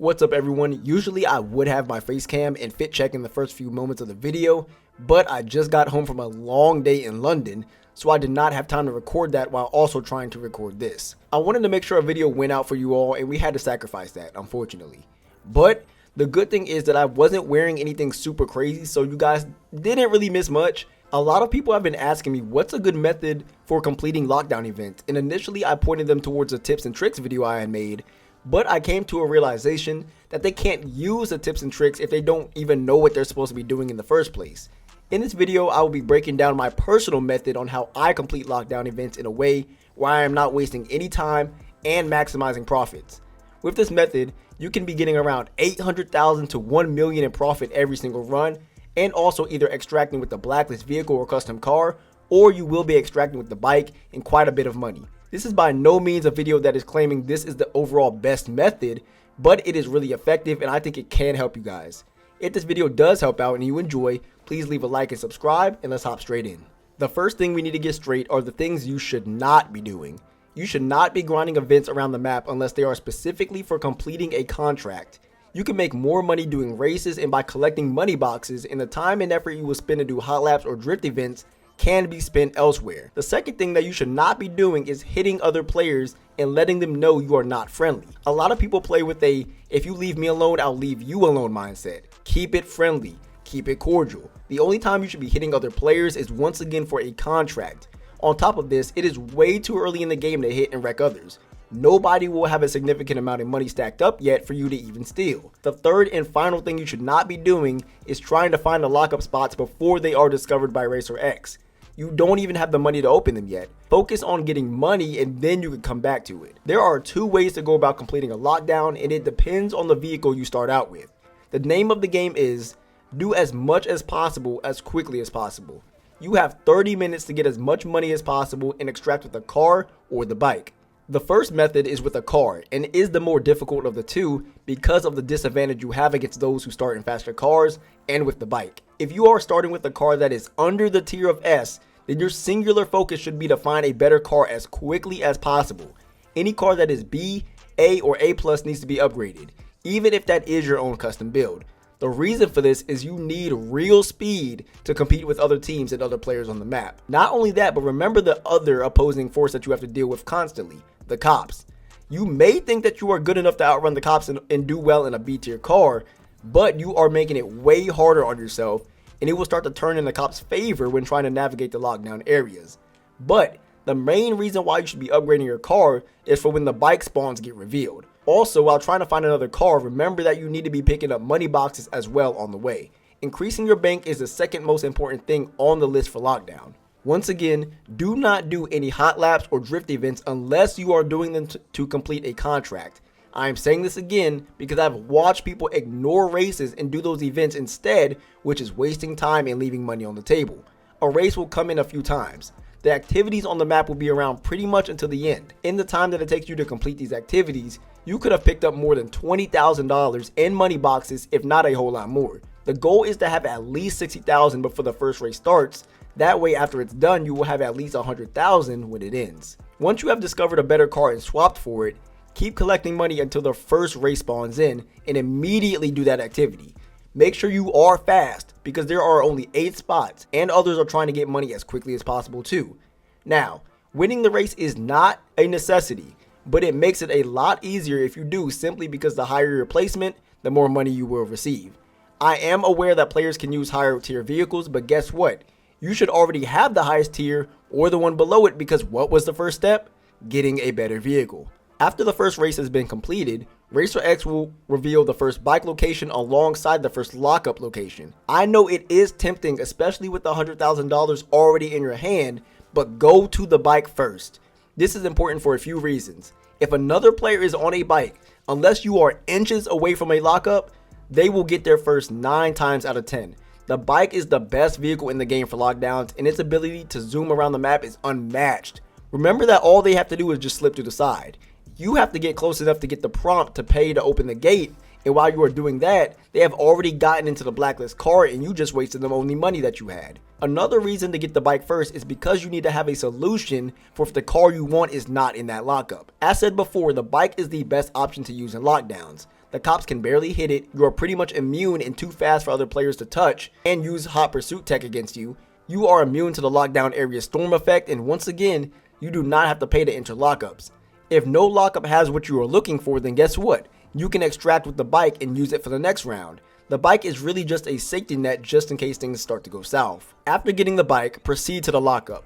What's up everyone? Usually I would have my face cam and fit check in the first few moments of the video, but I just got home from a long day in London, so I did not have time to record that while also trying to record this. I wanted to make sure a video went out for you all and we had to sacrifice that, unfortunately. But the good thing is that I wasn't wearing anything super crazy, so you guys didn't really miss much. A lot of people have been asking me what's a good method for completing lockdown events, and initially I pointed them towards a tips and tricks video I had made, but I came to a realization that they can't use the tips and tricks if they don't even know what they're supposed to be doing in the first place. In this video, I will be breaking down my personal method on how I complete lockdown events in a way where I am not wasting any time and maximizing profits. With this method, you can be getting around 800,000 to 1 million in profit every single run, and also either extracting with the blacklist vehicle or custom car, or you will be extracting with the bike and quite a bit of money. This is by no means a video that is claiming this is the overall best method, but it is really effective and I think it can help you guys. If this video does help out and you enjoy, please leave a like and subscribe, and let's hop straight in. The first thing we need to get straight are the things you should not be doing. You should not be grinding events around the map unless they are specifically for completing a contract. You can make more money doing races and by collecting money boxes, and the time and effort you will spend to do hot laps or drift events can be spent elsewhere. The second thing that you should not be doing is hitting other players and letting them know you are not friendly. A lot of people play with a "if you leave me alone, I'll leave you alone" mindset. Keep it friendly, keep it cordial. The only time you should be hitting other players is once again for a contract. On top of this, it is way too early in the game to hit and wreck others. Nobody will have a significant amount of money stacked up yet for you to even steal. The third and final thing you should not be doing is trying to find the lockup spots before they are discovered by Racer X. You don't even have the money to open them yet. Focus on getting money and then you can come back to it. There are two ways to go about completing a lockdown, and it depends on the vehicle you start out with. The name of the game is do as much as possible as quickly as possible. You have 30 minutes to get as much money as possible and extract with the car or the bike. The first method is with a car and is the more difficult of the two because of the disadvantage you have against those who start in faster cars and with the bike. If you are starting with a car that is under the tier of S, then your singular focus should be to find a better car as quickly as possible. Any car that is B, A, or A+ needs to be upgraded, even if that is your own custom build. The reason for this is you need real speed to compete with other teams and other players on the map. Not only that, but remember the other opposing force that you have to deal with constantly, the cops. You may think that you are good enough to outrun the cops and do well in a B tier car, but you are making it way harder on yourself, and it will start to turn in the cops' favor when trying to navigate the lockdown areas. But the main reason why you should be upgrading your car is for when the bike spawns get revealed. Also, while trying to find another car, remember that you need to be picking up money boxes as well on the way. Increasing your bank is the second most important thing on the list for lockdown. Once again, do not do any hot laps or drift events unless you are doing them to complete a contract. I am saying this again because I've watched people ignore races and do those events instead, which is wasting time and leaving money on the table. A race will come in a few times. The activities on the map will be around pretty much until the end. In the time that it takes you to complete these activities, you could have picked up more than $20,000 in money boxes, if not a whole lot more. The goal is to have at least 60,000 before the first race starts. That way, after it's done, you will have at least 100,000 when it ends. Once you have discovered a better car and swapped for it, keep collecting money until the first race spawns in and immediately do that activity. Make sure you are fast because there are only 8 spots and others are trying to get money as quickly as possible too. Now, winning the race is not a necessity, but it makes it a lot easier if you do, simply because the higher your placement, the more money you will receive. I am aware that players can use higher tier vehicles, but guess what? You should already have the highest tier or the one below it, because what was the first step? Getting a better vehicle. After the first race has been completed, Racer X will reveal the first bike location alongside the first lockup location. I know it is tempting, especially with the $100,000 already in your hand, but go to the bike first. This is important for a few reasons. If another player is on a bike, unless you are inches away from a lockup, they will get there first 9 times out of 10. The bike is the best vehicle in the game for lockdowns, and its ability to zoom around the map is unmatched. Remember that all they have to do is just slip to the side. You have to get close enough to get the prompt to pay to open the gate, and while you are doing that, they have already gotten into the blacklist car and you just wasted the only money that you had. Another reason to get the bike first is because you need to have a solution for if the car you want is not in that lockup. As said before, the bike is the best option to use in lockdowns. The cops can barely hit it, you are pretty much immune and too fast for other players to touch and use hot pursuit tech against you. You are immune to the lockdown area storm effect, and once again, you do not have to pay to enter lockups. If no lockup has what you are looking for, then guess what? You can extract with the bike and use it for the next round. The bike is really just a safety net just in case things start to go south. After getting the bike, proceed to the lockup.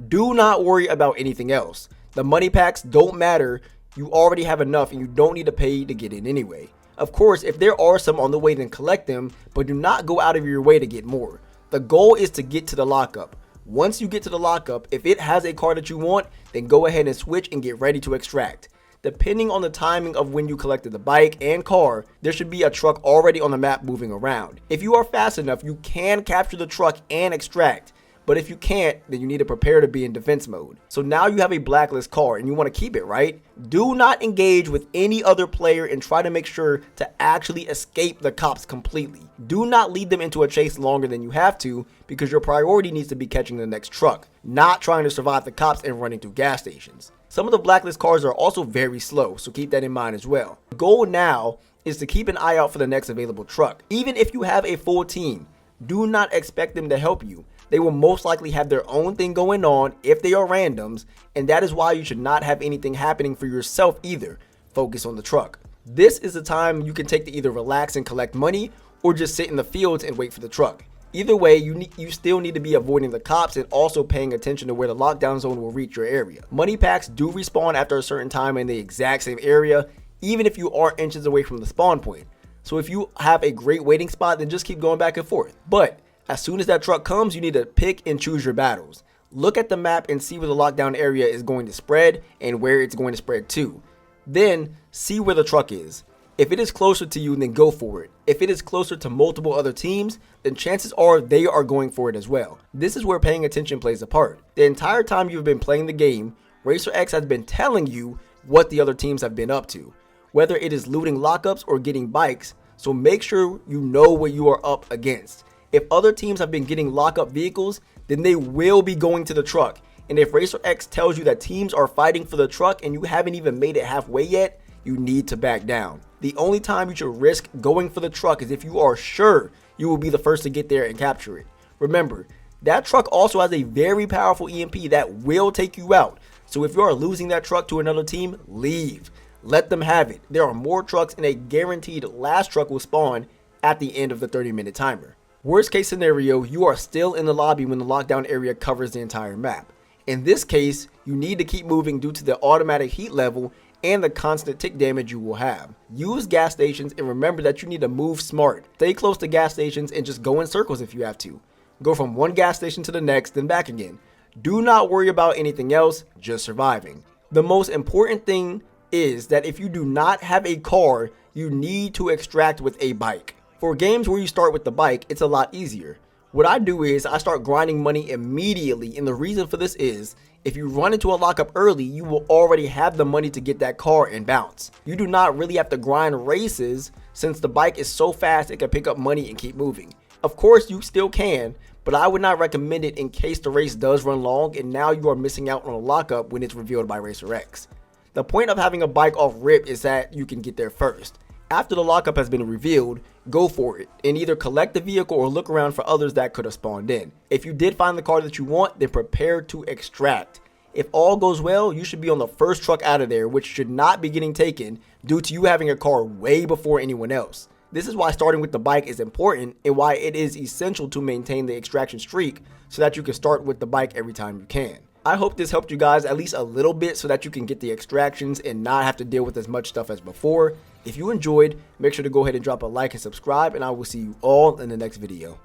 Do not worry about anything else. The money packs don't matter, you already have enough and you don't need to pay to get in anyway. Of course, if there are some on the way, then collect them, but do not go out of your way to get more. The goal is to get to the lockup. Once you get to the lockup, if it has a car that you want, then go ahead and switch and get ready to extract. Depending on the timing of when you collected the bike and car, there should be a truck already on the map moving around. If you are fast enough, you can capture the truck and extract. But if you can't, then you need to prepare to be in defense mode. So now you have a blacklist car and you want to keep it, right? Do not engage with any other player and try to make sure to actually escape the cops completely. Do not lead them into a chase longer than you have to, because your priority needs to be catching the next truck, not trying to survive the cops and running through gas stations. Some of the blacklist cars are also very slow, so keep that in mind as well. The goal now is to keep an eye out for the next available truck. Even if you have a full team, do not expect them to help you. They will most likely have their own thing going on if they are randoms, and that is why you should not have anything happening for yourself either. Focus on the truck. This is the time you can take to either relax and collect money or just sit in the fields and wait for the truck. Either way, you still need to be avoiding the cops and also paying attention to where the lockdown zone will reach your area. Money packs do respawn after a certain time in the exact same area, even if you are inches away from the spawn point. So if you have a great waiting spot, then just keep going back and forth. But as soon as that truck comes, you need to pick and choose your battles. Look at the map and see where the lockdown area is going to spread and where it's going to spread to. Then see where the truck is. If it is closer to you, then go for it. If it is closer to multiple other teams, then chances are they are going for it as well. This is where paying attention plays a part. The entire time you've been playing the game, Racer X has been telling you what the other teams have been up to, whether it is looting lockups or getting bikes, so make sure you know what you are up against. If other teams have been getting lockup vehicles, then they will be going to the truck. And if Racer X tells you that teams are fighting for the truck and you haven't even made it halfway yet, you need to back down. The only time you should risk going for the truck is if you are sure you will be the first to get there and capture it. Remember, that truck also has a very powerful EMP that will take you out. So if you are losing that truck to another team, leave. Let them have it. There are more trucks and a guaranteed last truck will spawn at the end of the 30-minute timer. Worst case scenario, you are still in the lobby when the lockdown area covers the entire map. In this case, you need to keep moving due to the automatic heat level and the constant tick damage you will have. Use gas stations and remember that you need to move smart. Stay close to gas stations and just go in circles if you have to. Go from one gas station to the next, then back again. Do not worry about anything else, just surviving. The most important thing is that if you do not have a car, you need to extract with a bike. For games where you start with the bike, it's a lot easier. What I do is I start grinding money immediately, and the reason for this is if you run into a lockup early, you will already have the money to get that car and bounce. You do not really have to grind races since the bike is so fast it can pick up money and keep moving. Of course you still can, but I would not recommend it in case the race does run long and now you are missing out on a lockup when it's revealed by Racer X. The point of having a bike off rip is that you can get there first. After the lockup has been revealed, go for it and either collect the vehicle or look around for others that could have spawned in. If you did find the car that you want, then prepare to extract. If all goes well, you should be on the first truck out of there, which should not be getting taken due to you having a car way before anyone else. This is why starting with the bike is important and why it is essential to maintain the extraction streak so that you can start with the bike every time you can. I hope this helped you guys at least a little bit so that you can get the extractions and not have to deal with as much stuff as before. If you enjoyed, make sure to go ahead and drop a like and subscribe, and I will see you all in the next video.